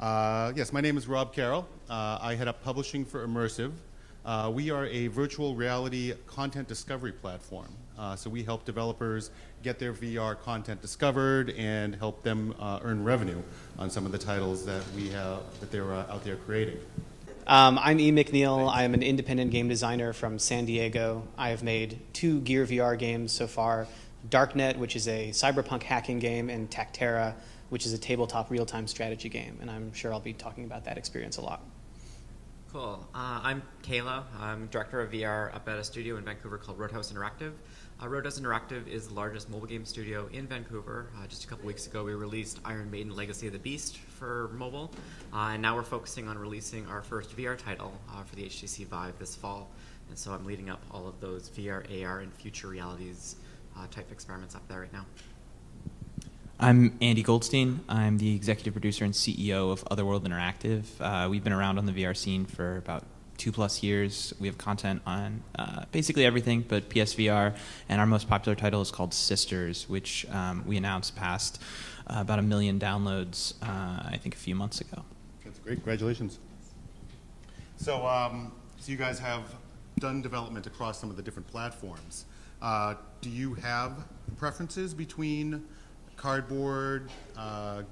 Yes, my name is Rob Carroll. I head up publishing for Immersv. We are a virtual reality content discovery platform. So we help developers get their VR content discovered and help them earn revenue on some of the titles that we have that they're out there creating. I'm McNeill. I'm an independent game designer from San Diego. I have made 2 Gear VR games so far, Darknet, which is a cyberpunk hacking game, and Tactera, which is a tabletop real-time strategy game. And I'm sure I'll be talking about that experience a lot. Cool. I'm Kayla. I'm director of VR up at a studio in Vancouver called Roadhouse Interactive. Roadhouse Interactive is the largest mobile game studio in Vancouver. Just a couple weeks ago, we released Iron Maiden Legacy of the Beast for mobile. And now we're focusing on releasing our first VR title for the HTC Vive this fall. And so I'm leading up all of those VR, AR, and future realities type experiments up there right now. I'm Andy Goldstein. I'm the executive producer and CEO of Otherworld Interactive. We've been around on the VR scene for about 2+ years. We have content on basically everything but PSVR, and our most popular title is called Sisters, which we announced passed about 1 million downloads, I think a few months ago. That's great. Congratulations. So you guys have done development across some of the different platforms. Do you have preferences between Cardboard,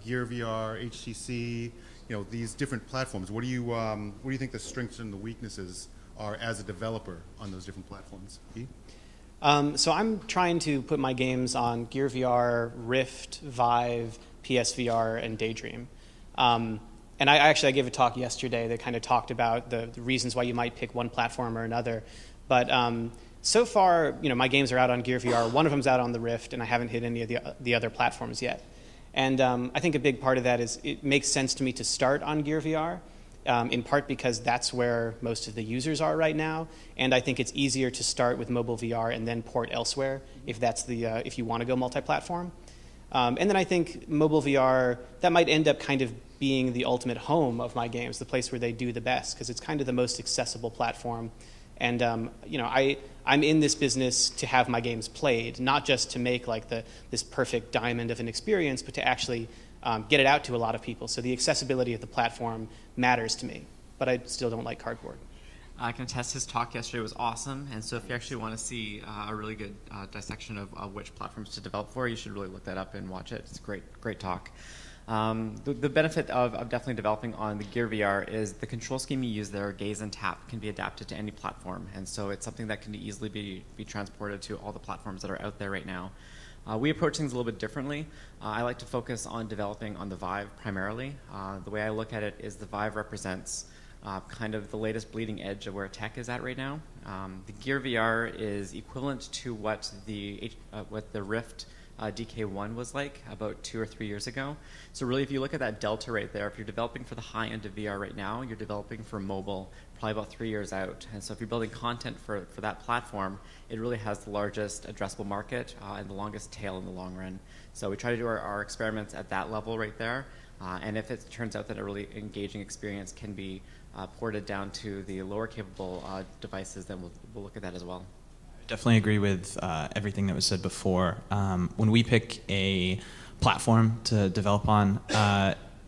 Gear VR, HTC, these different platforms? What do you think the strengths and the weaknesses are as a developer on those different platforms? So I'm trying to put my games on Gear VR, Rift, Vive, PSVR, and Daydream. And I gave a talk yesterday that kind of talked about the reasons why you might pick one platform or another. But so far, my games are out on Gear VR. One of them's out on the Rift, and I haven't hit any of the other platforms yet. And I think a big part of that is it makes sense to me to start on Gear VR, in part because that's where most of the users are right now. And I think it's easier to start with mobile VR and then port elsewhere if that's if you want to go multi-platform. And then I think mobile VR, that might end up kind of being the ultimate home of my games, the place where they do the best, because it's kind of the most accessible platform. And I'm in this business to have my games played, not just to make like this perfect diamond of an experience, but to actually get it out to a lot of people. So the accessibility of the platform matters to me, but I still don't like Cardboard. I can attest his talk yesterday was awesome, and so if you actually want to see a really good dissection of which platforms to develop for, you should really look that up and watch it. It's a great talk. The benefit of definitely developing on the Gear VR is the control scheme you use there, gaze and tap, can be adapted to any platform, and so it's something that can easily be transported to all the platforms that are out there right now. We approach things a little bit differently. I like to focus on developing on the Vive primarily. The way I look at it is the Vive represents kind of the latest bleeding edge of where tech is at right now. The Gear VR is equivalent to what the Rift DK1 was like about 2 or 3 years ago. So really, if you look at that delta right there, if you're developing for the high end of VR right now, you're developing for mobile probably about 3 years out. And so if you're building content for that platform, it really has the largest addressable market and the longest tail in the long run. So we try to do our experiments at that level right there. And if it turns out that a really engaging experience can be ported down to the lower capable devices, then we'll look at that as well. Definitely agree with everything that was said before. When we pick a platform to develop on,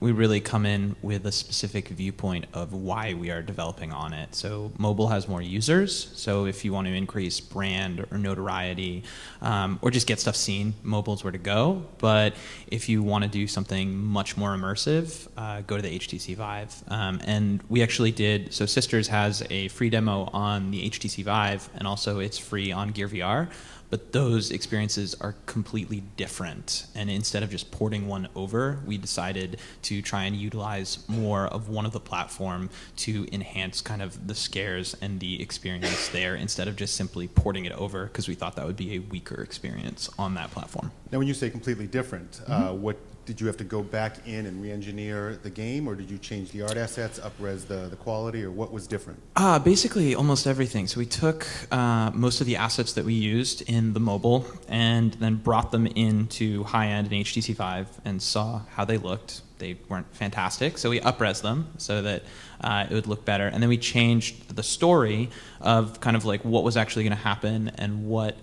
we really come in with a specific viewpoint of why we are developing on it. So mobile has more users, so if you want to increase brand or notoriety or just get stuff seen, mobile's where to go. But if you want to do something much more immersive, go to the HTC Vive. And we actually did, so Sisters has a free demo on the HTC Vive, and also it's free on Gear VR. But those experiences are completely different. And instead of just porting one over, we decided to try and utilize more of one of the platform to enhance kind of the scares and the experience there instead of just simply porting it over, because we thought that would be a weaker experience on that platform. Now, when you say completely different, what did you have to go back in and re-engineer the game, or did you change the art assets, up-res the quality, or what was different? Basically, almost everything. So we took most of the assets that we used in the mobile and then brought them into high-end and HTC Vive and saw how they looked. They weren't fantastic, so we up-res them so that it would look better. And then we changed the story of kind of like what was actually going to happen and what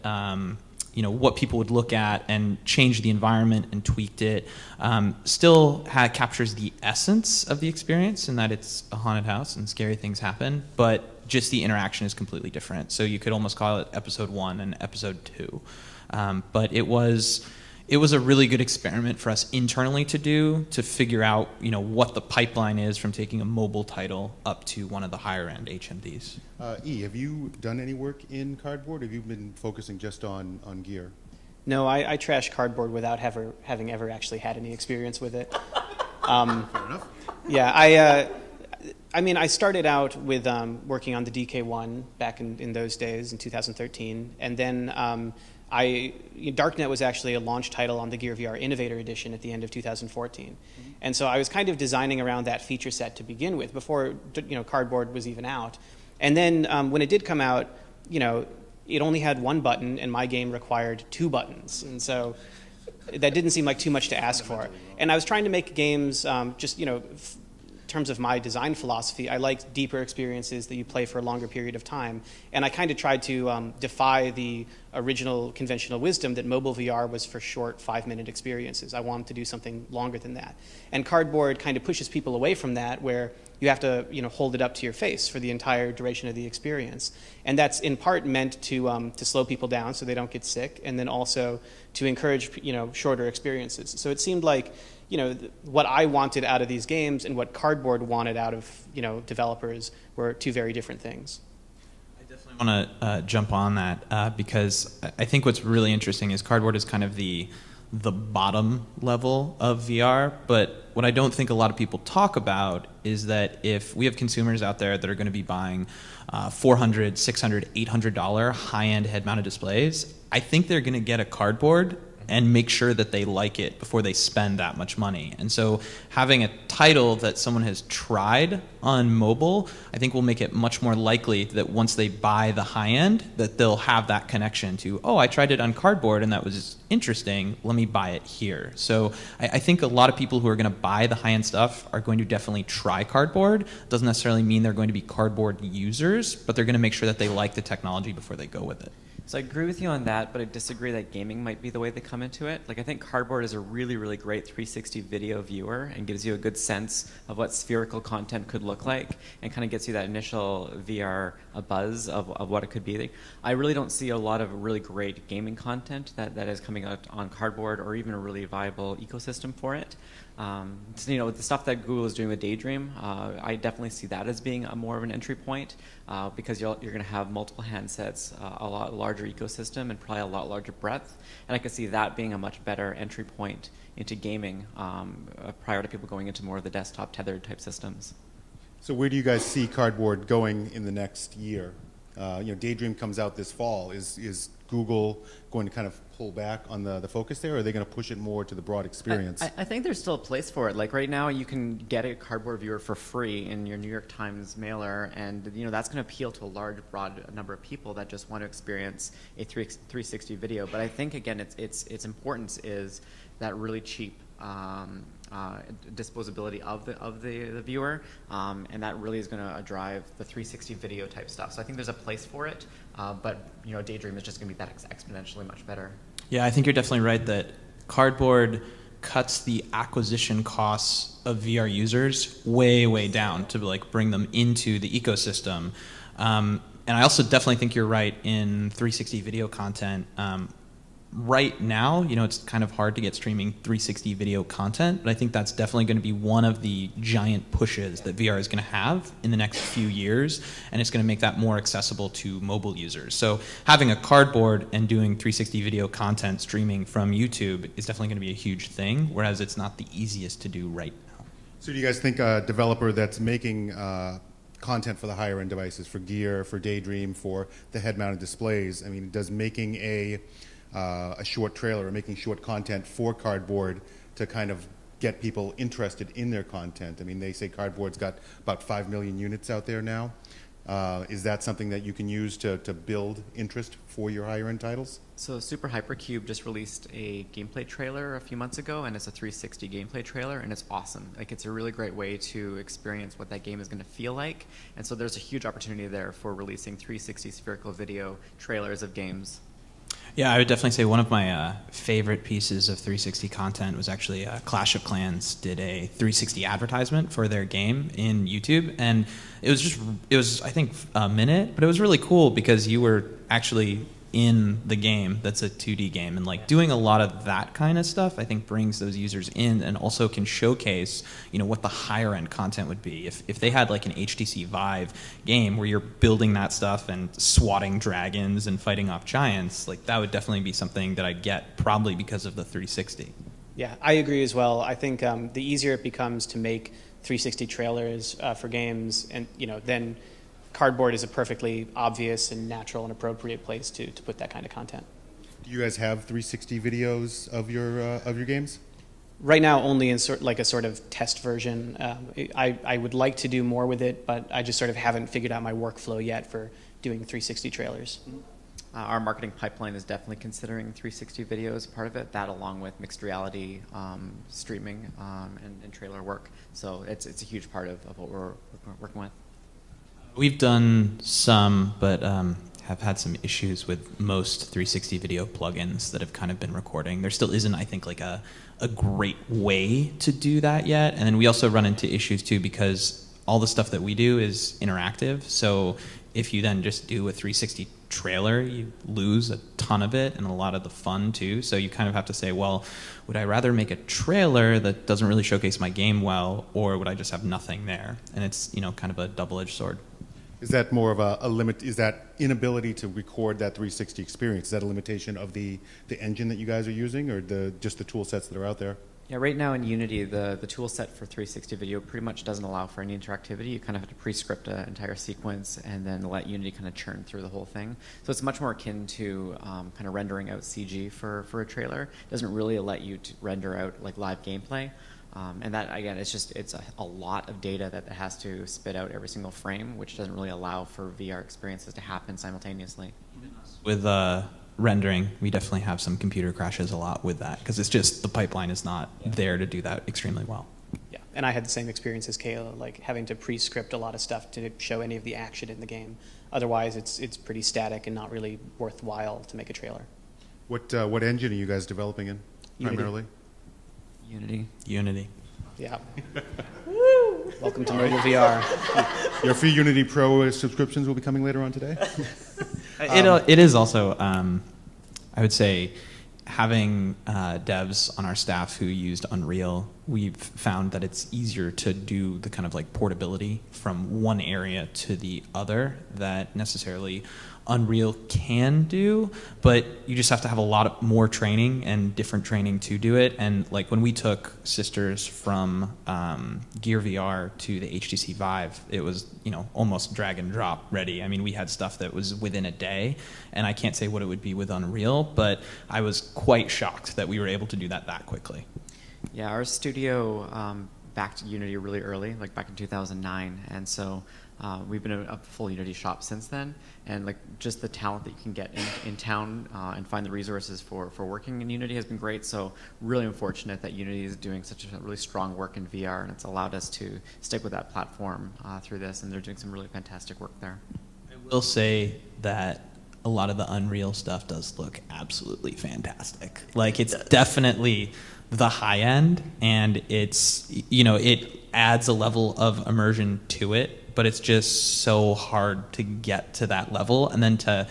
what people would look at and changed the environment and tweaked it. Still captures the essence of the experience in that it's a haunted house and scary things happen, but just the interaction is completely different. So you could almost call it episode 1 and episode 2. But it was a really good experiment for us internally to do, to figure out what the pipeline is from taking a mobile title up to one of the higher end HMDs. Have you done any work in cardboard? Have you been focusing just on gear? No, I trash cardboard without having ever actually had any experience with it. Fair enough. Yeah, I started out with working on the DK1 back in those days in 2013, and then Darknet was actually a launch title on the Gear VR Innovator Edition at the end of 2014, and so I was kind of designing around that feature set to begin with before cardboard was even out, and then when it did come out, it only had one button, and my game required 2 buttons, and so that didn't seem like too much to ask for. And I was trying to make games in terms of my design philosophy, I like deeper experiences that you play for a longer period of time. And I kind of tried to defy the original conventional wisdom that mobile VR was for short 5-minute experiences. I wanted to do something longer than that. And cardboard kind of pushes people away from that, where you have to hold it up to your face for the entire duration of the experience. And that's in part meant to slow people down so they don't get sick, and then also to encourage shorter experiences. So it seemed like what I wanted out of these games and what cardboard wanted out of developers were 2 very different things. I definitely want to jump on that because I think what's really interesting is cardboard is kind of the bottom level of VR, but what I don't think a lot of people talk about is that if we have consumers out there that are going to be buying $400, $600, $800 high-end head-mounted displays, I think they're going to get a cardboard and make sure that they like it before they spend that much money. And so having a title that someone has tried on mobile, I think will make it much more likely that once they buy the high end, that they'll have that connection to, I tried it on cardboard and that was interesting, let me buy it here. So I think a lot of people who are going to buy the high end stuff are going to definitely try cardboard. Doesn't necessarily mean they're going to be cardboard users, but they're going to make sure that they like the technology before they go with it. So I agree with you on that, but I disagree that gaming might be the way they come into it. I think cardboard is a really, really great 360 video viewer and gives you a good sense of what spherical content could look like and kind of gets you that initial VR buzz of what it could be. I really don't see a lot of really great gaming content that is coming out on cardboard or even a really viable ecosystem for it. The stuff that Google is doing with Daydream, I definitely see that as being more of an entry point because you're going to have multiple handsets, a lot larger ecosystem, and probably a lot larger breadth. And I could see that being a much better entry point into gaming prior to people going into more of the desktop tethered type systems. So where do you guys see cardboard going in the next year? Daydream comes out this fall. Is Google going to kind of pull back on the focus there, or are they going to push it more to the broad experience? I think there's still a place for it. Right now, you can get a cardboard viewer for free in your New York Times mailer, and that's going to appeal to a large, broad number of people that just want to experience a 360 video. But I think again, its importance is that really cheap disposability of the viewer, and that really is going to drive the 360 video type stuff. So I think there's a place for it, but Daydream is just going to be that exponentially much better. Yeah, I think you're definitely right that cardboard cuts the acquisition costs of VR users way, way down to bring them into the ecosystem. And I also definitely think you're right in 360 video content. Right now, it's kind of hard to get streaming 360 video content, but I think that's definitely going to be one of the giant pushes that VR is going to have in the next few years, and it's going to make that more accessible to mobile users. So having a cardboard and doing 360 video content streaming from YouTube is definitely going to be a huge thing, whereas it's not the easiest to do right now. So do you guys think a developer that's making content for the higher end devices, for Gear, for Daydream, for the head-mounted displays, does making a short trailer or making short content for cardboard to kind of get people interested in their content? They say cardboard's got about 5 million units out there now. Is that something that you can use to build interest for your higher end titles? So Super Hypercube just released a gameplay trailer a few months ago, and it's a 360 gameplay trailer, and it's awesome. It's a really great way to experience what that game is going to feel like, and so there's a huge opportunity there for releasing 360 spherical video trailers of games. Yeah, I would definitely say one of my favorite pieces of 360 content was actually Clash of Clans did a 360 advertisement for their game in YouTube, and it was I think a minute, but it was really cool because you were actually in the game that's a 2D game, and like doing a lot of that kind of stuff I think brings those users in and also can showcase what the higher end content would be if they had like an HTC Vive game where you're building that stuff and swatting dragons and fighting off giants. Like that would definitely be something that I'd get probably because of the 360. Yeah, I agree as well. I think the easier it becomes to make 360 trailers for games, and then Cardboard is a perfectly obvious and natural and appropriate place to put that kind of content. Do you guys have 360 videos of your games? Right now, only in a sort of test version. I would like to do more with it, but I just sort of haven't figured out my workflow yet for doing 360 trailers. Our marketing pipeline is definitely considering 360 video as part of it. That, along with mixed reality streaming and trailer work. So it's a huge part of what we're working with. We've done some, but have had some issues with most 360 video plugins that have kind of been recording. There still isn't, I think, like a great way to do that yet. And then we also run into issues too because all the stuff that we do is interactive. So if you then just do a 360 trailer, you lose a ton of it and a lot of the fun too. So you kind of have to say, well, would I rather make a trailer that doesn't really showcase my game well, or would I just have nothing there? And it's kind of a double-edged sword. Is that more of a limit? Is that inability to record that 360 experience? Is that a limitation of the engine that you guys are using, or just the tool sets that are out there? Yeah, right now in Unity, the tool set for 360 video pretty much doesn't allow for any interactivity. You kind of have to pre-script an entire sequence and then let Unity kind of churn through the whole thing. So it's much more akin to kind of rendering out CG for a trailer. It doesn't really let you to render out like live gameplay. And that, again, it's a lot of data that it has to spit out every single frame, which doesn't really allow for VR experiences to happen simultaneously. With rendering, we definitely have some computer crashes a lot with that because it's just the pipeline is not there to do that extremely well. Yeah, and I had the same experience as Kayla, like having to pre-script a lot of stuff to show any of the action in the game. Otherwise, it's pretty static and not really worthwhile to make a trailer. What engine are you guys developing in Unity. primarily? Unity. Yeah. Welcome to mobile VR. Your free Unity Pro subscriptions will be coming later on today. It is also, I would say, having devs on our staff who used Unreal, we've found that it's easier to do the kind of like portability from one area to the other that necessarily Unreal can do, but you just have to have a lot more training and different training to do it. And like when we took Sisters from Gear VR to the HTC Vive, it was almost drag and drop ready. I mean, we had stuff that was within a day, and I can't say what it would be with Unreal, but I was quite shocked that we were able to do that quickly. Yeah, our studio backed Unity really early, like back in 2009, and so we've been a full Unity shop since then, and like just the talent that you can get in town and find the resources for working in Unity has been great. So really unfortunate that Unity is doing such a really strong work in VR, and it's allowed us to stick with that platform through this, and they're doing some really fantastic work there. I will say that a lot of the Unreal stuff does look absolutely fantastic. Like it's definitely the high end, and it's it adds a level of immersion to it, but it's just so hard to get to that level and then to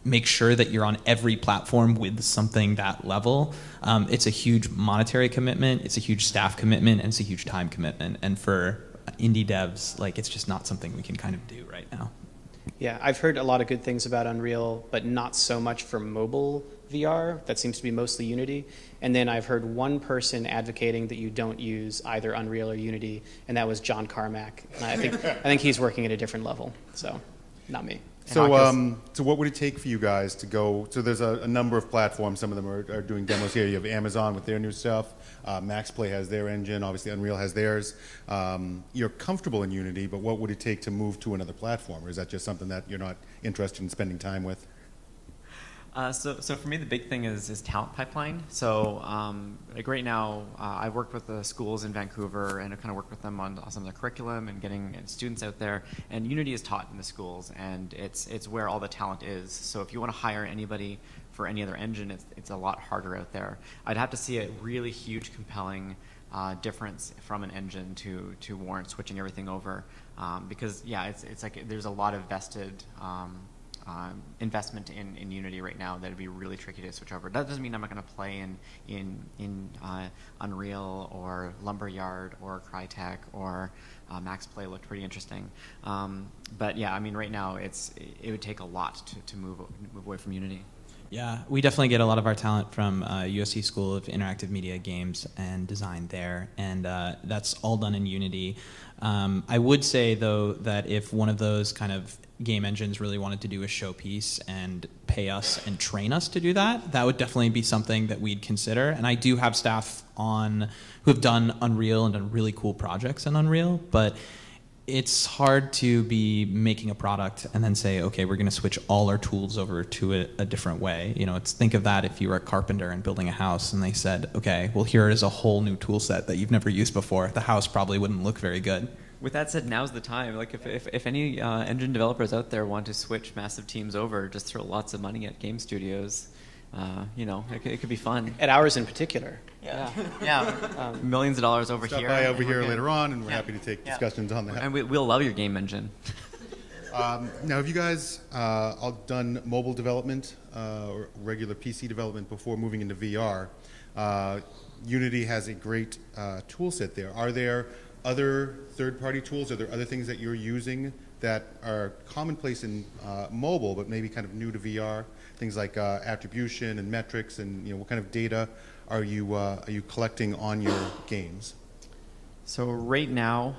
make sure that you're on every platform with something that level. It's a huge monetary commitment, it's a huge staff commitment, and it's a huge time commitment. And for indie devs, like it's just not something we can kind of do right now. Yeah, I've heard a lot of good things about Unreal, but not so much for mobile VR. That seems to be mostly Unity. And then I've heard one person advocating that you don't use either Unreal or Unity, and that was John Carmack. And I think he's working at a different level, so not me. So what would it take for you guys to go? So there's a number of platforms. Some of them are doing demos here. You have Amazon with their new stuff. MaxPlay has their engine. Obviously, Unreal has theirs. You're comfortable in Unity, but what would it take to move to another platform? Or is that just something that you're not interested in spending time with? So for me, the big thing is talent pipeline. So like right now, I worked with the schools in Vancouver and I kind of worked with them on some of the curriculum and getting students out there. And Unity is taught in the schools, and it's where all the talent is. So if you want to hire anybody for any other engine, it's a lot harder out there. I'd have to see a really huge, compelling difference from an engine to warrant switching everything over, because yeah, it's like there's a lot of vested investment in Unity right now that would be really tricky to switch over. That doesn't mean I'm not going to play in Unreal or Lumberyard or Crytek or Max Play looked pretty interesting. But yeah, I mean right now it would take a lot to move away from Unity. Yeah, we definitely get a lot of our talent from USC School of Interactive Media Games and Design there, and that's all done in Unity. I would say, though, that if one of those kind of game engines really wanted to do a showpiece and pay us and train us to do that, that would definitely be something that we'd consider. And I do have staff on who have done Unreal and done really cool projects in Unreal, but it's hard to be making a product and then say, okay, we're going to switch all our tools over to a different way. You know, think of that if you were a carpenter and building a house and they said, okay, well, here is a whole new tool set that you've never used before. The house probably wouldn't look very good. With that said, now's the time. Like if any engine developers out there want to switch massive teams over, just throw lots of money at game studios. You know, it could be fun. At ours in particular. Yeah. Millions of dollars over Stop here. by over here later on, and we're happy to take discussions on that. And we'll love your game engine. Now, have you guys all done mobile development or regular PC development before moving into VR? Unity has a great tool set there. Are there other third-party tools? Are there other things that you're using that are commonplace in mobile, but maybe kind of new to VR? Things like attribution and metrics, and what kind of data are you collecting on your games? So right now,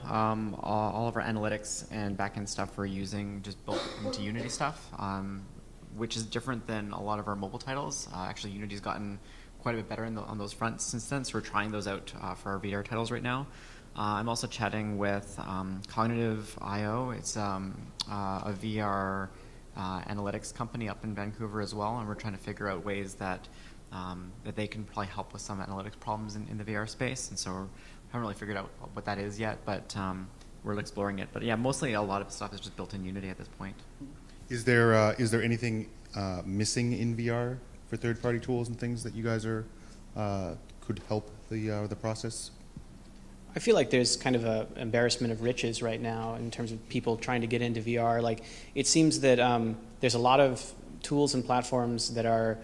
all of our analytics and backend stuff we're using just built into Unity stuff, which is different than a lot of our mobile titles. Actually, Unity's gotten quite a bit better on those fronts since then, so we're trying those out for our VR titles right now. I'm also chatting with Cognitive IO. It's a VR analytics company up in Vancouver as well, and we're trying to figure out ways that they can probably help with some analytics problems in the VR space. And so we haven't really figured out what that is yet, but we're exploring it. But yeah, mostly a lot of stuff is just built in Unity at this point. Is there anything missing in VR for third-party tools and things that you guys could help the process? I feel like there's kind of an embarrassment of riches right now in terms of people trying to get into VR. Like, it seems that there's a lot of tools and platforms that are,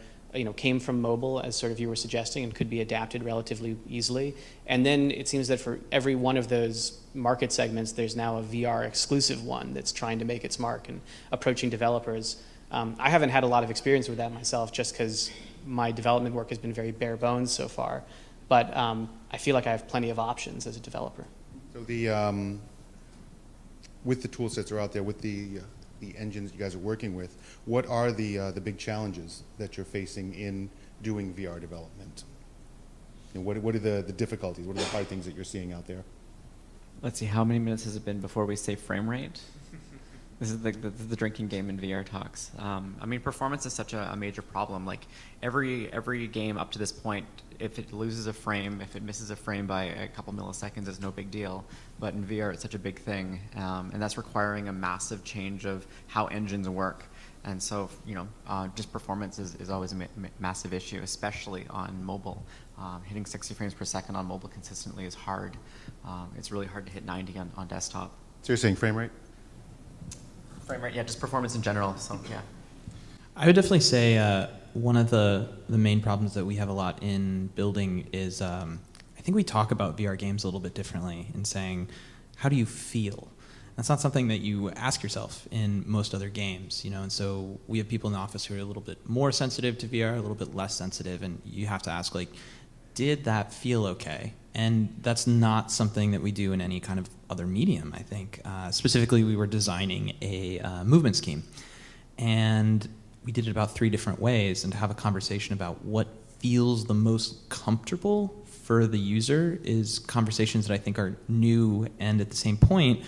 came from mobile, as sort of you were suggesting, and could be adapted relatively easily. And then it seems that for every one of those market segments, there's now a VR exclusive one that's trying to make its mark and approaching developers. I haven't had a lot of experience with that myself, just because my development work has been very bare bones so far. But I feel like I have plenty of options as a developer. So with the tool sets that are out there, with the engines you guys are working with, what are the big challenges that you're facing in doing VR development? What are the difficulties? What are the hard things that you're seeing out there? Let's see, how many minutes has it been before we say frame rate? This is the drinking game in VR talks. I mean, performance is such a major problem. Like every game up to this point, if it loses a frame, if it misses a frame by a couple milliseconds, it's no big deal. But in VR, it's such a big thing, and that's requiring a massive change of how engines work. And so, just performance is always a massive issue, especially on mobile. Hitting 60 frames per second on mobile consistently is hard. It's really hard to hit 90 on desktop. So you're saying frame rate? Frame rate, yeah, just performance in general. So yeah. I would definitely say one of the main problems that we have a lot in building is I think we talk about VR games a little bit differently in saying, how do you feel? That's not something that you ask yourself in most other games, and so we have people in the office who are a little bit more sensitive to VR, a little bit less sensitive, and you have to ask, did that feel okay? And that's not something that we do in any kind of other medium, I think. Specifically, we were designing a movement scheme, and we did it about 3 different ways, and to have a conversation about what feels the most comfortable for the user is conversations that I think are new, and at the same point,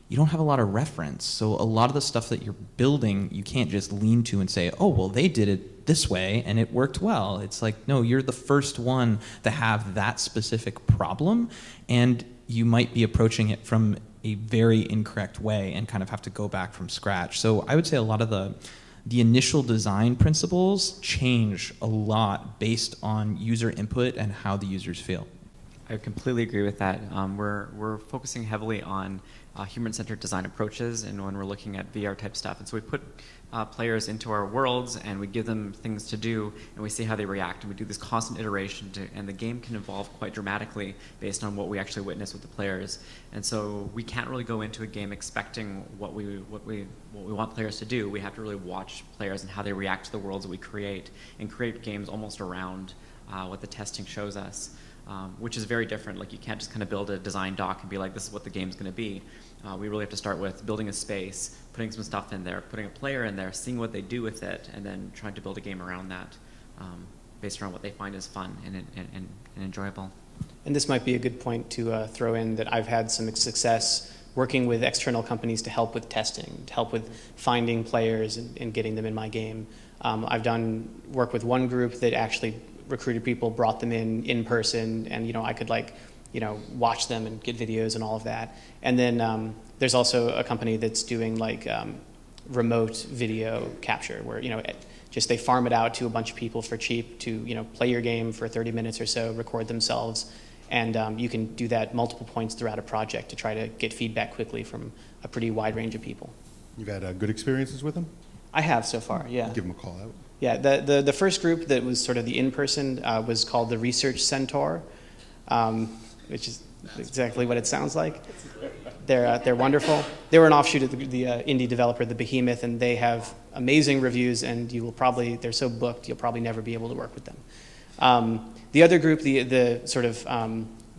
you don't have a lot of reference. So a lot of the stuff that you're building, you can't just lean to and say, oh, well, they did it this way and it worked well. It's like, no, you're the first one to have that specific problem, and you might be approaching it from a very incorrect way and kind of have to go back from scratch. So I would say a lot of the initial design principles change a lot based on user input and how the users feel. I completely agree with that. We're focusing heavily on human-centered design approaches, and when we're looking at VR type stuff, and so we put players into our worlds and we give them things to do, and we see how they react, and we do this constant iteration, and the game can evolve quite dramatically based on what we actually witness with the players. And so we can't really go into a game expecting what we want players to do. We have to really watch players and how they react to the worlds that we create, and create games almost around what the testing shows us. Which is very different. Like, you can't just kind of build a design doc and be like, this is what the game's going to be. We really have to start with building a space, putting some stuff in there, putting a player in there, seeing what they do with it, and then trying to build a game around that based around what they find is fun and enjoyable. And this might be a good point to throw in that I've had some success working with external companies to help with testing, to help with finding players and getting them in my game. I've done work with one group that actually recruited people, brought them in person, and I could watch them and get videos and all of that. And then there's also a company that's doing remote video capture, where just they farm it out to a bunch of people for cheap to play your game for 30 minutes or so, record themselves, and you can do that multiple points throughout a project to try to get feedback quickly from a pretty wide range of people. You've had good experiences with them? I have so far, yeah. Give them a call out. Yeah, the first group that was sort of the in-person was called the Research Centaur, which is exactly what it sounds like. They're wonderful. They were an offshoot of the indie developer, the Behemoth, and they have amazing reviews, and they're so booked, you'll probably never be able to work with them. The other group, the sort of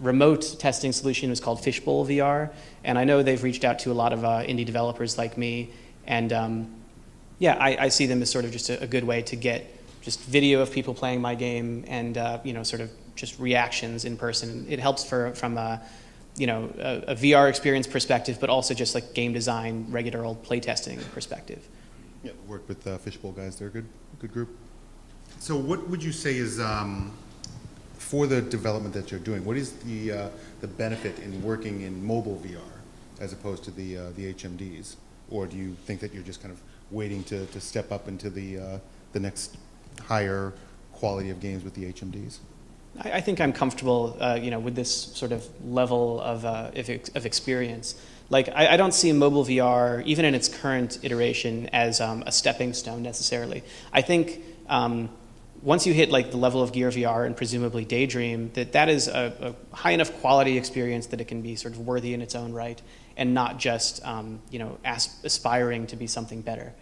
remote testing solution, was called Fishbowl VR, and I know they've reached out to a lot of indie developers like me, and yeah, I see them as sort of just a good way to get just video of people playing my game and sort of just reactions in person. It helps from a VR experience perspective, but also just like game design, regular old playtesting perspective. Yeah, work with Fishbowl guys. They're a good group. So what would you say is for the development that you're doing? What is the benefit in working in mobile VR as opposed to the HMDs? Or do you think that you're just kind of waiting to step up into the next higher quality of games with the HMDs? I think I'm comfortable, with this sort of level of experience. Like, I don't see mobile VR, even in its current iteration, as a stepping stone necessarily. I think once you hit the level of Gear VR and presumably Daydream, that is a high enough quality experience that it can be sort of worthy in its own right, and not just aspiring to be something better.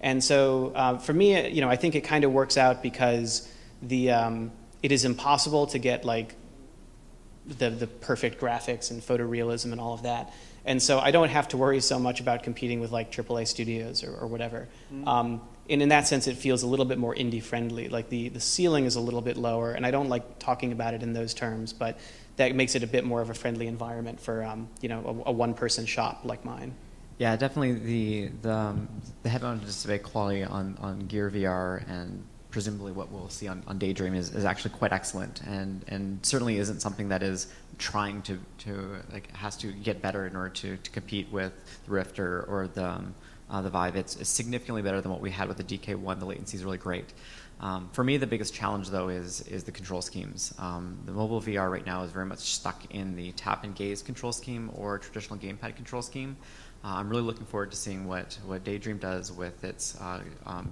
And so for me, I think it kind of works out because it is impossible to get the perfect graphics and photorealism and all of that. And so I don't have to worry so much about competing with AAA studios or whatever. Mm-hmm. And in that sense, it feels a little bit more indie friendly. Like the ceiling is a little bit lower, and I don't like talking about it in those terms, but that makes it a bit more of a friendly environment for a one-person shop like mine. Yeah, definitely the head-mounted display quality on Gear VR and presumably what we'll see on Daydream is actually quite excellent, and certainly isn't something that is trying to has to get better in order to compete with the Rift or the Vive. It's significantly better than what we had with the DK1. The latency is really great. For me, the biggest challenge, though, is the control schemes. The mobile VR right now is very much stuck in the tap and gaze control scheme or traditional gamepad control scheme. I'm really looking forward to seeing what Daydream does with its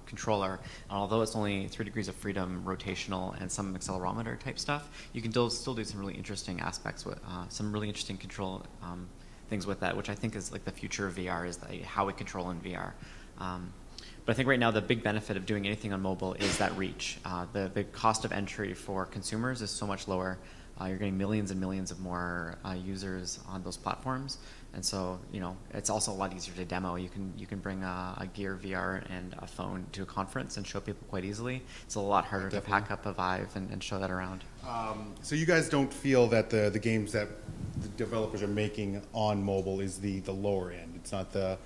controller. And although it's only 3 degrees of freedom, rotational, and some accelerometer type stuff, you can still do some really interesting aspects with some really interesting control things with that, which I think is the future of VR, is how we control in VR. But I think right now the big benefit of doing anything on mobile is that reach. The cost of entry for consumers is so much lower. You're getting millions and millions of more users on those platforms, and so it's also a lot easier to demo. You can bring a Gear VR and a phone to a conference and show people quite easily. It's a lot harder to pack up a Vive and show that around. So you guys don't feel that the games that the developers are making on mobile is the lower end? It's not the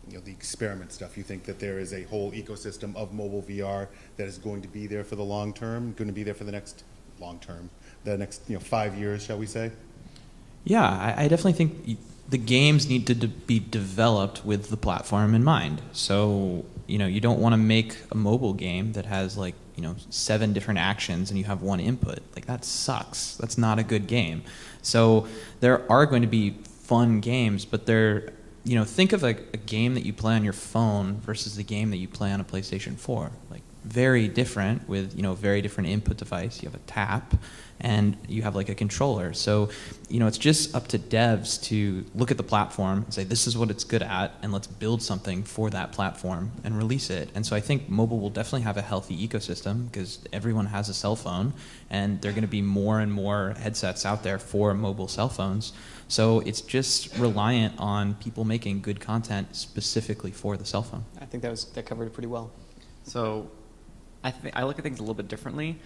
the experiment stuff. You think that there is a whole ecosystem of mobile VR that is going to be there for the long term, going to be there for the next long term, the next 5 years, shall we say? Yeah, I definitely think the games need to be developed with the platform in mind. So, you don't want to make a mobile game that has 7 different actions and you have 1 input. Like, that sucks. That's not a good game. So there are going to be fun games, but they're, think of a game that you play on your phone versus the game that you play on a PlayStation 4. Like, very different with, very different input device. You have a tap and you have a controller. So, it's just up to devs to look at the platform and say, this is what it's good at, and let's build something for that platform and release it. And so I think mobile will definitely have a healthy ecosystem because everyone has a cell phone, and there are going to be more and more headsets out there for mobile cell phones. So it's just reliant on people making good content specifically for the cell phone. I think that covered it pretty well. So I look at things a little bit differently.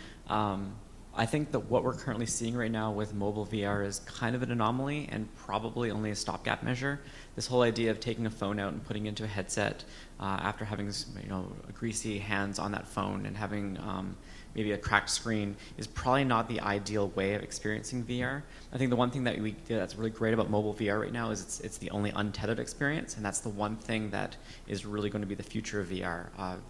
I think that what we're currently seeing right now with mobile VR is kind of an anomaly and probably only a stopgap measure. This whole idea of taking a phone out and putting it into a headset after having greasy hands on that phone and having maybe a cracked screen is probably not the ideal way of experiencing VR. I think the one thing that's really great about mobile VR right now is it's the only untethered experience, and that's the one thing that is really going to be the future of VR.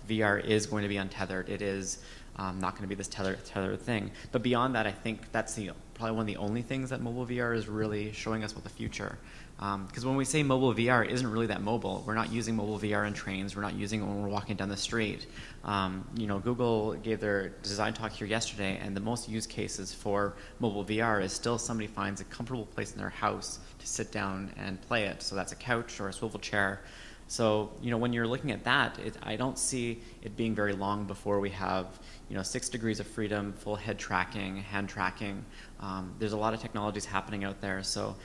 VR is going to be untethered. It is not going to be this tethered thing. But beyond that, I think that's probably one of the only things that mobile VR is really showing us about the future. Because when we say mobile VR, it isn't really that mobile. We're not using mobile VR in trains. We're not using it when we're walking down the street. Google gave their design talk here yesterday, and the most use cases for mobile VR is still somebody finds a comfortable place in their house to sit down and play it. So that's a couch or a swivel chair. So, when you're looking at that, I don't see it being very long before we have, 6 degrees of freedom, full head tracking, hand tracking. There's a lot of technologies happening out there. So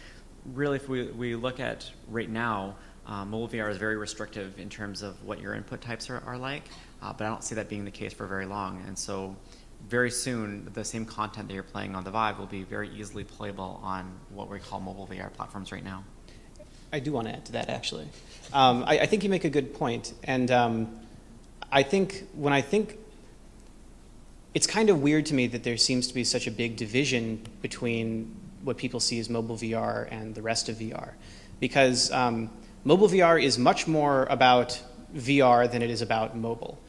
really, if we look at right now, mobile VR is very restrictive in terms of what your input types are like, but I don't see that being the case for very long. And so very soon, the same content that you're playing on the Vive will be very easily playable on what we call mobile VR platforms right now. I do want to add to that, actually. I think you make a good point. And I think it's kind of weird to me that there seems to be such a big division between what people see as mobile VR and the rest of VR. Because mobile VR is much more about VR than it is about mobile.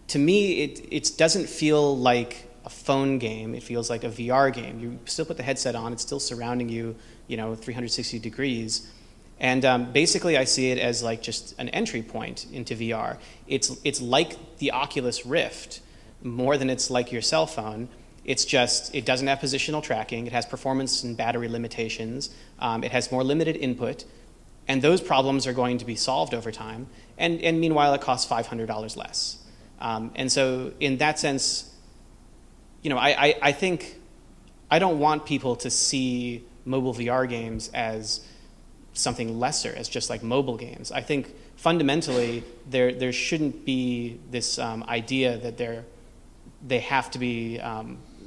To me, it doesn't feel like a phone game. It feels like a VR game. You still put the headset on. It's still surrounding you, 360 degrees. And basically, I see it as just an entry point into VR. It's like the Oculus Rift more than it's like your cell phone. It's just, it doesn't have positional tracking. It has performance and battery limitations. It has more limited input. And those problems are going to be solved over time. And meanwhile, it costs $500 less. And so in that sense, I think I don't want people to see mobile VR games as something lesser, as just like mobile games. I think fundamentally there shouldn't be this idea that they have to be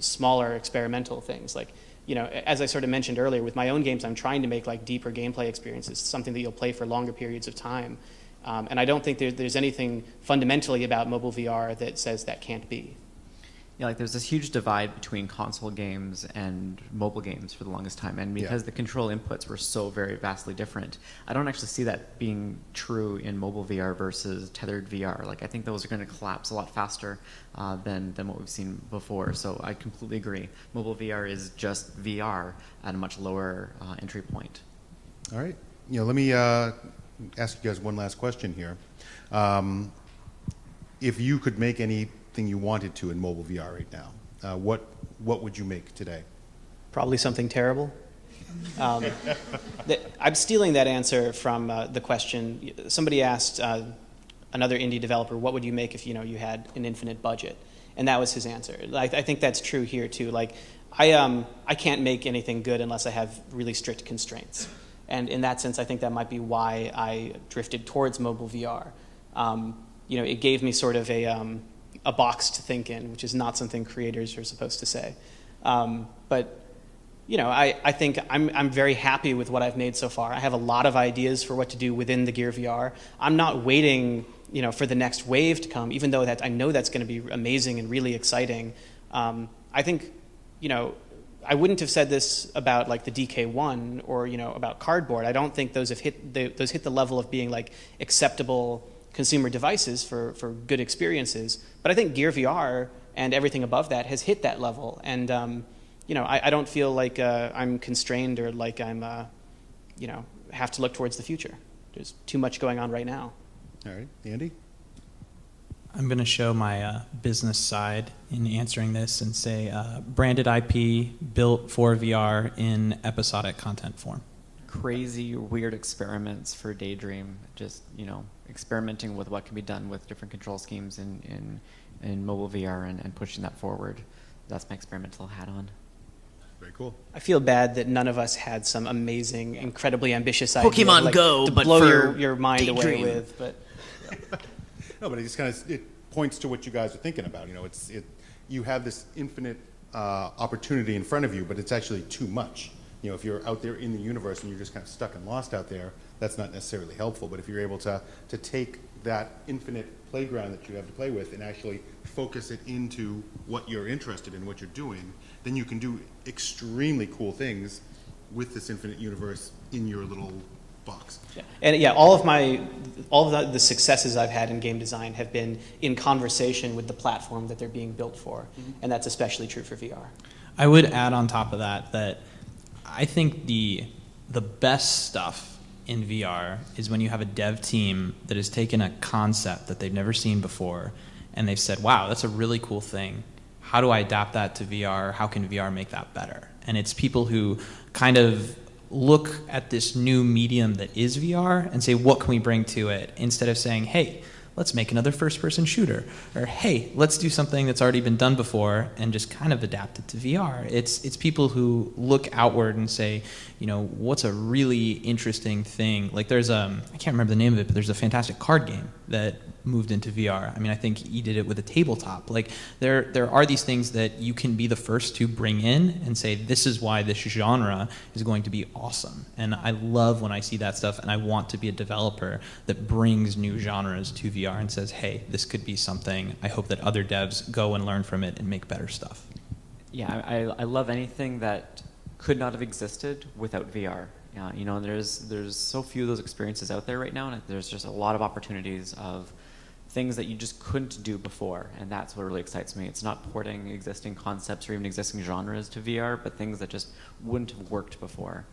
smaller experimental things. As I sort of mentioned earlier, with my own games, I'm trying to make deeper gameplay experiences, something that you'll play for longer periods of time. And I don't think there's anything fundamentally about mobile VR that says that can't be. Yeah, there's this huge divide between console games and mobile games for the longest time, and because the control inputs were so very vastly different, I don't actually see that being true in mobile VR versus tethered VR. I think those are going to collapse a lot faster than what we've seen before. So I completely agree. Mobile VR is just VR at a much lower entry point. All right. Let me ask you guys one last question here. If you could make anything you wanted to in mobile VR right now, what would you make today? Probably something terrible. I'm stealing that answer from the question. Somebody asked another indie developer, what would you make if you had an infinite budget? And that was his answer. I think that's true here too. I can't make anything good unless I have really strict constraints. And in that sense, I think that might be why I drifted towards mobile VR. It gave me sort of a box to think in, which is not something creators are supposed to say. But I think I'm very happy with what I've made so far. I have a lot of ideas for what to do within the Gear VR. I'm not waiting, for the next wave to come, even though I know that's going to be amazing and really exciting. I think, I wouldn't have said this about like the DK1 or about Cardboard. I don't think those hit the level of being like acceptable consumer devices for good experiences. But I think Gear VR and everything above that has hit that level. And I don't feel like I'm constrained or like I'm have to look towards the future. There's too much going on right now. All right, Andy? I'm going to show my business side in answering this and say branded IP built for VR in episodic content form. Crazy, weird experiments for Daydream. Just experimenting with what can be done with different control schemes in mobile VR and pushing that forward. That's my experimental hat on. Very cool. I feel bad that none of us had some amazing, incredibly ambitious idea Pokemon Go, to but blow for your mind Daydream. away with. But No, but it just kind of points to what you guys are thinking about. You have this infinite opportunity in front of you, but it's actually too much. If you're out there in the universe and you're just kind of stuck and lost out there, that's not necessarily helpful. But if you're able to take that infinite playground that you have to play with and actually focus it into what you're interested in, what you're doing, then you can do extremely cool things with this infinite universe in your little box. yeah. And all of the successes I've had in game design have been in conversation with the platform that they're being built for, and that's especially true for VR. I would add on top of that I think the best stuff in VR is when you have a dev team that has taken a concept that they've never seen before and they've said, wow, that's a really cool thing. How do I adapt that to VR? How can VR make that better? And it's people who kind of look at this new medium that is VR and say, what can we bring to it? Instead of saying, hey, let's make another first-person shooter. Or, hey, let's do something that's already been done before and just kind of adapt it to VR. It's people who look outward and say, what's a really interesting thing? Like there's I can't remember the name of it, but there's a fantastic card game that moved into VR. I mean, I think he did it with a tabletop. Like there are these things that you can be the first to bring in and say, this is why this genre is going to be awesome. And I love when I see that stuff, and I want to be a developer that brings new genres to VR and says, hey, this could be something. I hope that other devs go and learn from it and make better stuff. Yeah, I love anything that could not have existed without VR. There's so few of those experiences out there right now, and there's just a lot of opportunities of things that you just couldn't do before, and that's what really excites me. It's not porting existing concepts or even existing genres to VR, but things that just wouldn't have worked before.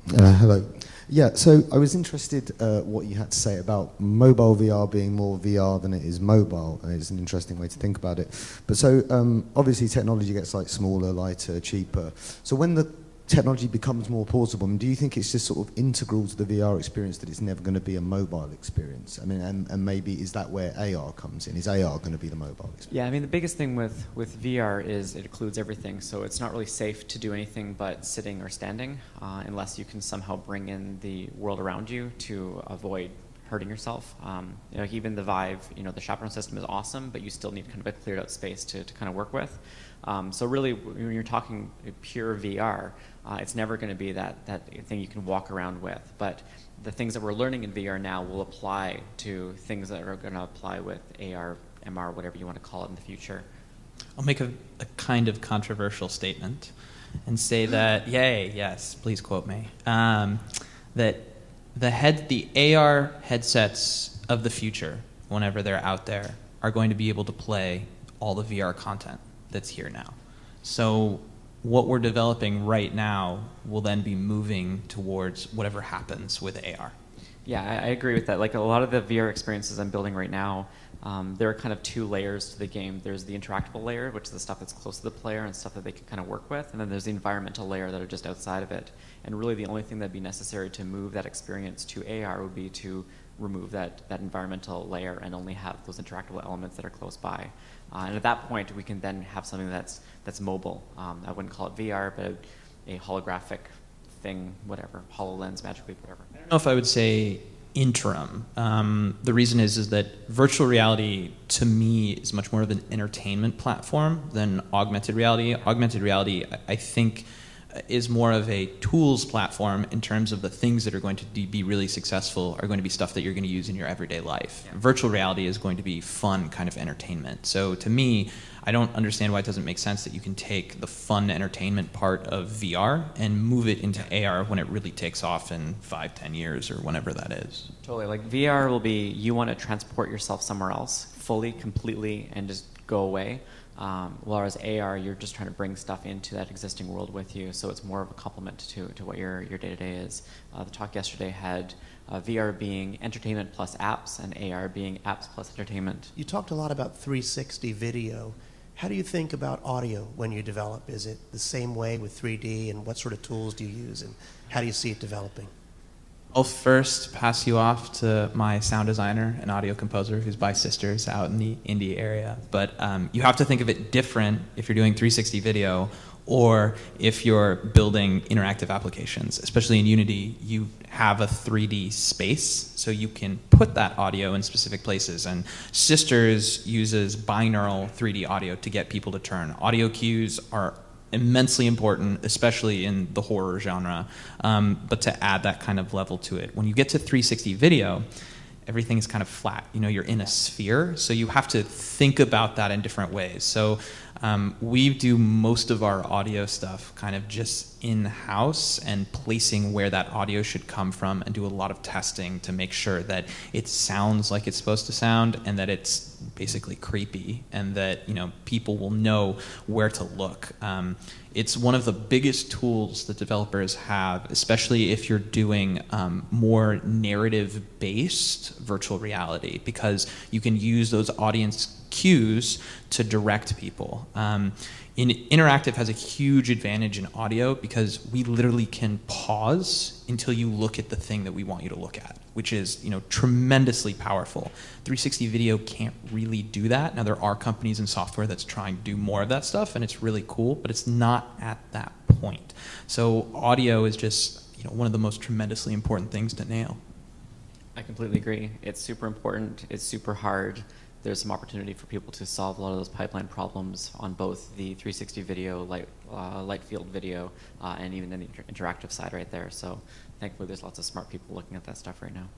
Hello. Yeah, so I was interested what you had to say about mobile VR being more VR than it is mobile. It's an interesting way to think about it. But so obviously technology gets like smaller, lighter, cheaper. So when the technology becomes more portable, do you think it's just sort of integral to the VR experience that it's never going to be a mobile experience? I mean, and maybe is that where AR comes in? Is AR going to be the mobile experience? Yeah, I mean, the biggest thing with VR is it includes everything. So it's not really safe to do anything but sitting or standing unless you can somehow bring in the world around you to avoid hurting yourself. Even the Vive, the chaperone system is awesome, but you still need kind of a cleared out space to kind of work with. So really, when you're talking pure VR, it's never going to be that thing you can walk around with. But the things that we're learning in VR now will apply to things that are going to apply with AR, MR, whatever you want to call it in the future. I'll make a kind of controversial statement and say that, yes, please quote me, that the AR headsets of the future, whenever they're out there, are going to be able to play all the VR content that's here now. So what we're developing right now will then be moving towards whatever happens with AR. Yeah, I agree with that. Like a lot of the VR experiences I'm building right now, there are kind of two layers to the game. There's the interactable layer, which is the stuff that's close to the player and stuff that they can kind of work with, and then there's the environmental layer that are just outside of it. And really the only thing that'd be necessary to move that experience to AR would be to remove that environmental layer and only have those interactable elements that are close by. And at that point, we can then have something that's mobile. I wouldn't call it VR, but a holographic thing, whatever, HoloLens, Magic Leap, whatever. I don't know if I would say interim. The reason is that virtual reality, to me, is much more of an entertainment platform than augmented reality. Augmented reality, I think, is more of a tools platform in terms of the things that are going to be really successful are going to be stuff that you're going to use in your everyday life. Yeah. Virtual reality is going to be fun kind of entertainment. So to me, I don't understand why it doesn't make sense that you can take the fun entertainment part of VR and move it into AR when it really takes off in 5-10 years or whenever that is. Totally. Like VR will be, you want to transport yourself somewhere else fully, completely, and just go away. Whereas AR, you're just trying to bring stuff into that existing world with you, so it's more of a complement to what your day-to-day is. The talk yesterday had VR being entertainment plus apps, and AR being apps plus entertainment. You talked a lot about 360 video. How do you think about audio when you develop? Is it the same way with 3D, and what sort of tools do you use, and how do you see it developing? I'll first pass you off to my sound designer and audio composer who's by Sisters out in the Indy area. But you have to think of it different if you're doing 360 video or if you're building interactive applications. Especially in Unity, you have a 3D space, so you can put that audio in specific places. And Sisters uses binaural 3D audio to get people to turn. Audio cues are immensely important, especially in the horror genre, but to add that kind of level to it. When you get to 360 video, everything is kind of flat. You know, you're in a sphere, so you have to think about that in different ways. So we do most of our audio stuff kind of just in-house and placing where that audio should come from, and do a lot of testing to make sure that it sounds like it's supposed to sound, and that it's basically creepy, and that, you know, people will know where to look. It's one of the biggest tools that developers have, especially if you're doing more narrative-based virtual reality, because you can use those audience cues to direct people. Interactive has a huge advantage in audio because we literally can pause until you look at the thing that we want you to look at, which is, you know, tremendously powerful. 360 video can't really do that. Now, there are companies and software that's trying to do more of that stuff, and it's really cool, but it's not at that point. So audio is just, you know, one of the most tremendously important things to nail. I completely agree. It's super important. It's super hard. There's some opportunity for people to solve a lot of those pipeline problems on both the 360 video, light field video, and even the interactive side right there. So thankfully there's lots of smart people looking at that stuff right now.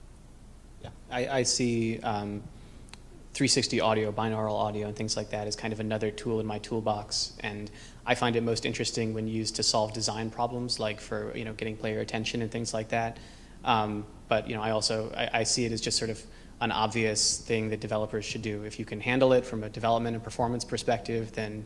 Yeah, I see 360 audio, binaural audio, and things like that as kind of another tool in my toolbox. And I find it most interesting when used to solve design problems, like for, you know, getting player attention and things like that. But, you know, I see it as just sort of an obvious thing that developers should do. If you can handle it from a development and performance perspective, then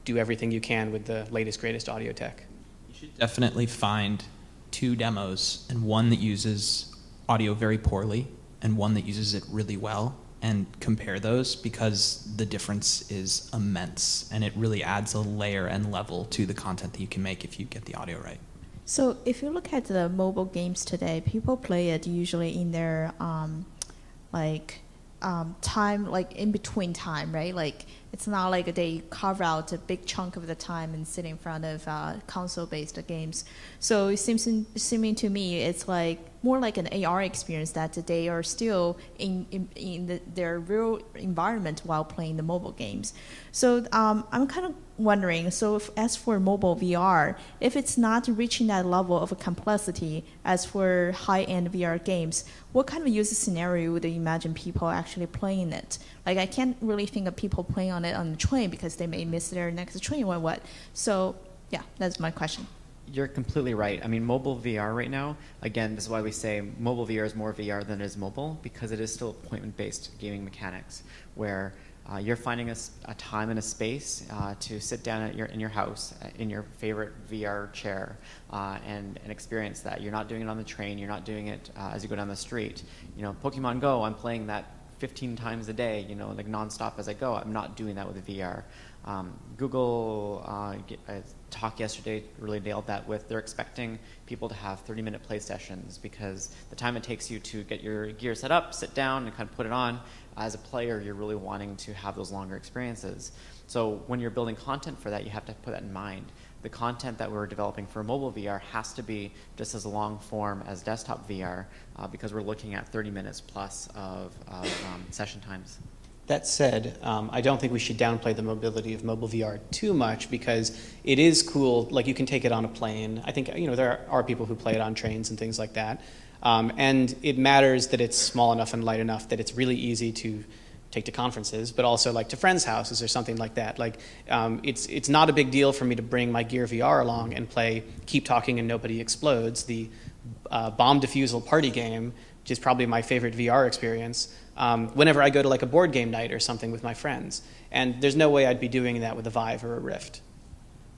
do everything you can with the latest, greatest audio tech. You should definitely find 2 demos, and one that uses audio very poorly and one that uses it really well, and compare those, because the difference is immense, and it really adds a layer and level to the content that you can make if you get the audio right. So if you look at the mobile games today, people play it usually in their time, like in between time, right? Like it's not like they carve out a big chunk of the time and sit in front of console-based games. So it seeming to me it's like more like an AR experience, that they are still in their real environment while playing the mobile games. So I'm kind of wondering, so as for mobile VR, if it's not reaching that level of complexity as for high-end VR games, what kind of user scenario would you imagine people actually playing it? Like, I can't really think of people playing on it on the train because they may miss their next train or what. So yeah, that's my question. You're completely right. I mean, mobile VR right now, again, this is why we say mobile VR is more VR than it is mobile, because it is still appointment-based gaming mechanics, where you're finding a time and a space to sit down in your house, in your favorite VR chair, and experience that. You're not doing it on the train. You're not doing it as you go down the street. You know, Pokemon Go, I'm playing that 15 times a day, you know, like nonstop as I go. I'm not doing that with VR. Google talk yesterday really nailed that with, they're expecting people to have 30-minute play sessions, because the time it takes you to get your gear set up, sit down, and kind of put it on, as a player, you're really wanting to have those longer experiences. So when you're building content for that, you have to put that in mind. The content that we're developing for mobile VR has to be just as long form as desktop VR, because we're looking at 30 minutes plus of session times. That said, I don't think we should downplay the mobility of mobile VR too much, because it is cool. Like, you can take it on a plane. I think, there are people who play it on trains and things like that. And it matters that it's small enough and light enough that it's really easy to take to conferences, but also like to friends' houses or something like that. Like, it's not a big deal for me to bring my Gear VR along and play Keep Talking and Nobody Explodes, the bomb defusal party game, which is probably my favorite VR experience, whenever I go to like a board game night or something with my friends. And there's no way I'd be doing that with a Vive or a Rift.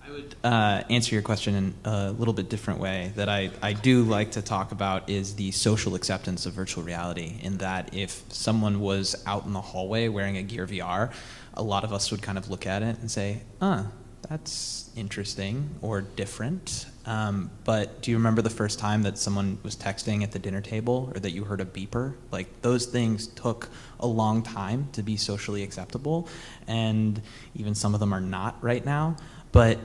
I would answer your question in a little bit different way. That I do like to talk about is the social acceptance of virtual reality, in that if someone was out in the hallway wearing a Gear VR, a lot of us would kind of look at it and say, that's interesting or different. But do you remember the first time that someone was texting at the dinner table, or that you heard a beeper? Like, those things took a long time to be socially acceptable, and even some of them are not right now. But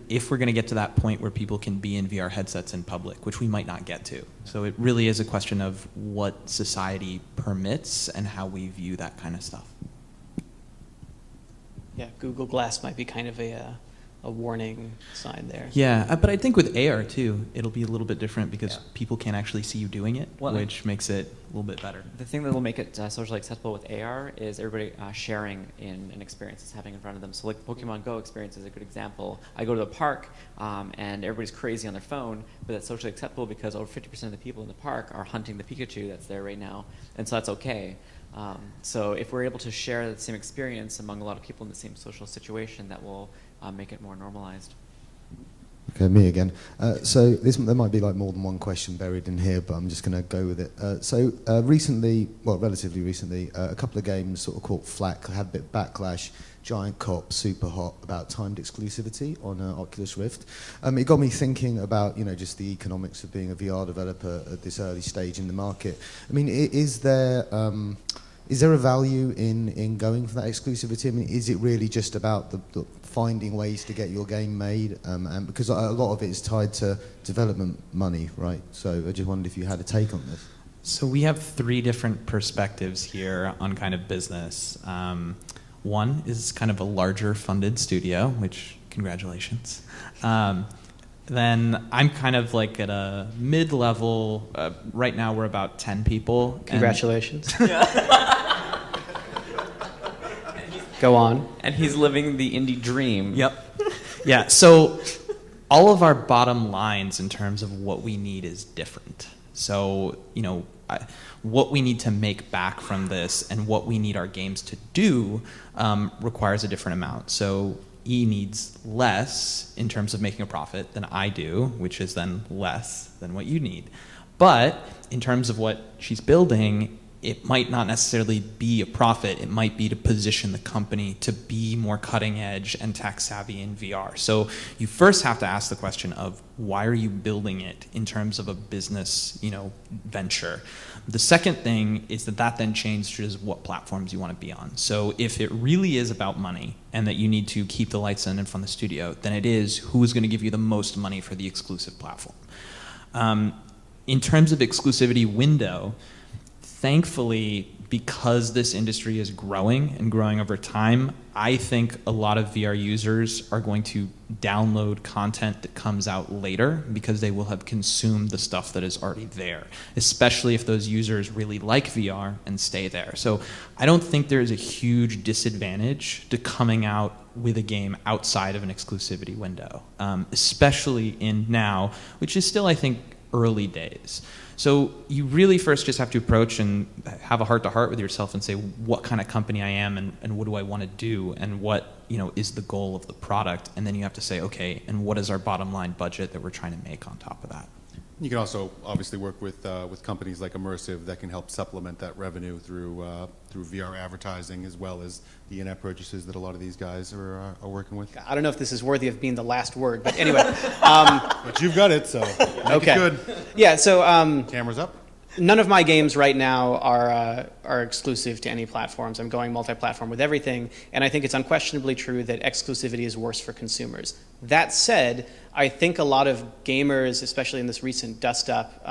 if we're going to get to that point where people can be in VR headsets in public, which we might not get to. So it really is a question of what society permits and how we view that kind of stuff. Yeah, Google Glass might be kind of a warning sign there. Yeah, but I think with AR too, it'll be a little bit different, because people can't actually see you doing it, which makes it a little bit better. The thing that will make it socially acceptable with AR is everybody sharing in an experience it's having in front of them. So like Pokemon Go experience is a good example. I go to the park and everybody's crazy on their phone, but that's socially acceptable because over 50% of the people in the park are hunting the Pikachu that's there right now, and so that's okay. So if we're able to share the same experience among a lot of people in the same social situation, that will make it more normalized. Okay, me again. So there might be like more than one question buried in here, but I'm just going to go with it. Relatively recently, a couple of games sort of caught flack, had a bit of backlash. Giant Cop, super hot, about timed exclusivity on Oculus Rift. It got me thinking about, just the economics of being a VR developer at this early stage in the market. I mean, is there a value in going for that exclusivity? I mean, is it really just about the finding ways to get your game made? And because a lot of it is tied to development money, right? So I just wondered if you had a take on this. So we have three different perspectives here on kind of business. One is kind of a larger funded studio, which, congratulations. Then I'm kind of like at a mid-level. Right now we're about 10 people. Congratulations. Go on. And he's living the indie dream. Yep. Yeah, so all of our bottom lines in terms of what we need is different. So, what we need to make back from this and what we need our games to do requires a different amount. So E needs less in terms of making a profit than I do, which is then less than what you need. But in terms of what she's building, it might not necessarily be a profit. It might be to position the company to be more cutting edge and tech savvy in VR. So you first have to ask the question of, why are you building it in terms of a business, venture? The second thing is that then changes what platforms you want to be on. So if it really is about money and that you need to keep the lights on in front of the studio, then it is who is going to give you the most money for the exclusive platform. In terms of exclusivity window, thankfully, because this industry is growing and growing over time, I think a lot of VR users are going to download content that comes out later because they will have consumed the stuff that is already there, especially if those users really like VR and stay there. So I don't think there is a huge disadvantage to coming out with a game outside of an exclusivity window, especially in now, which is still, I think, early days. So you really first just have to approach and have a heart-to-heart with yourself and say, what kind of company I am and what do I want to do and what is the goal of the product, and then you have to say, okay, and what is our bottom line budget that we're trying to make on top of that. You can also obviously work with companies like Immersv that can help supplement that revenue through VR advertising, as well as the in-app purchases that a lot of these guys are working with. I don't know if this is worthy of being the last word, but anyway. But you've got it, so make it good. Yeah, so Camera's up. none of my games right now are exclusive to any platforms. I'm going multi-platform with everything, and I think it's unquestionably true that exclusivity is worse for consumers. That said, I think a lot of gamers, especially in this recent dust-up,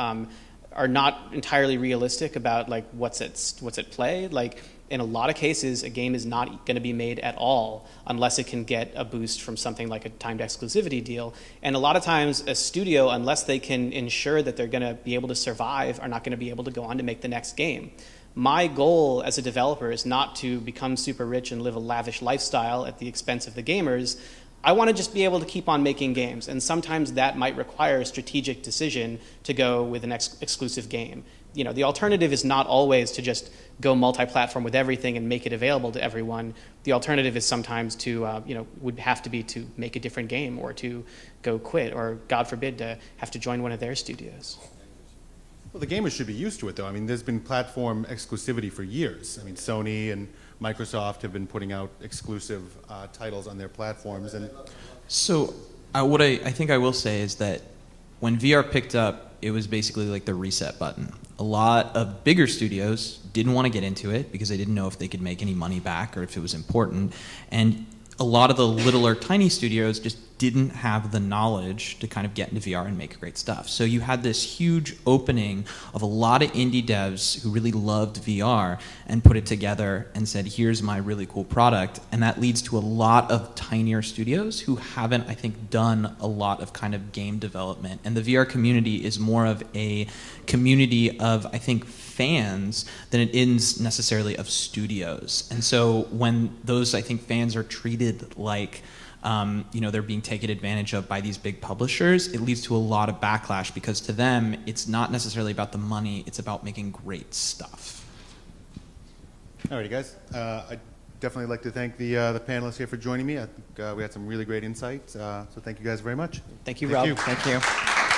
are not entirely realistic about like what's at play. Like in a lot of cases, a game is not going to be made at all unless it can get a boost from something like a timed exclusivity deal. And a lot of times, a studio, unless they can ensure that they're going to be able to survive, are not going to be able to go on to make the next game. My goal as a developer is not to become super rich and live a lavish lifestyle at the expense of the gamers. I want to just be able to keep on making games, and sometimes that might require a strategic decision to go with an exclusive game. You know, the alternative is not always to just go multi-platform with everything and make it available to everyone. The alternative is sometimes to, would have to be to make a different game or to go quit or, God forbid, to have to join one of their studios. Well, the gamers should be used to it, though. I mean, there's been platform exclusivity for years. I mean, Sony and Microsoft have been putting out exclusive titles on their platforms. And So what I think I will say is that when VR picked up, it was basically like the reset button. A lot of bigger studios didn't want to get into it because they didn't know if they could make any money back or if it was important. And a lot of the littler, tiny studios just didn't have the knowledge to kind of get into VR and make great stuff. So you had this huge opening of a lot of indie devs who really loved VR and put it together and said, here's my really cool product. And that leads to a lot of tinier studios who haven't, I think, done a lot of kind of game development. And the VR community is more of a community of, I think, fans than it is necessarily of studios. And so when those, I think, fans are treated like they're being taken advantage of by these big publishers, it leads to a lot of backlash because to them, it's not necessarily about the money, it's about making great stuff. all righty, guys. I'd definitely like to thank the panelists here for joining me. I think we had some really great insights. So thank you guys very much. Thank you, Thank Rob. you. Thank you.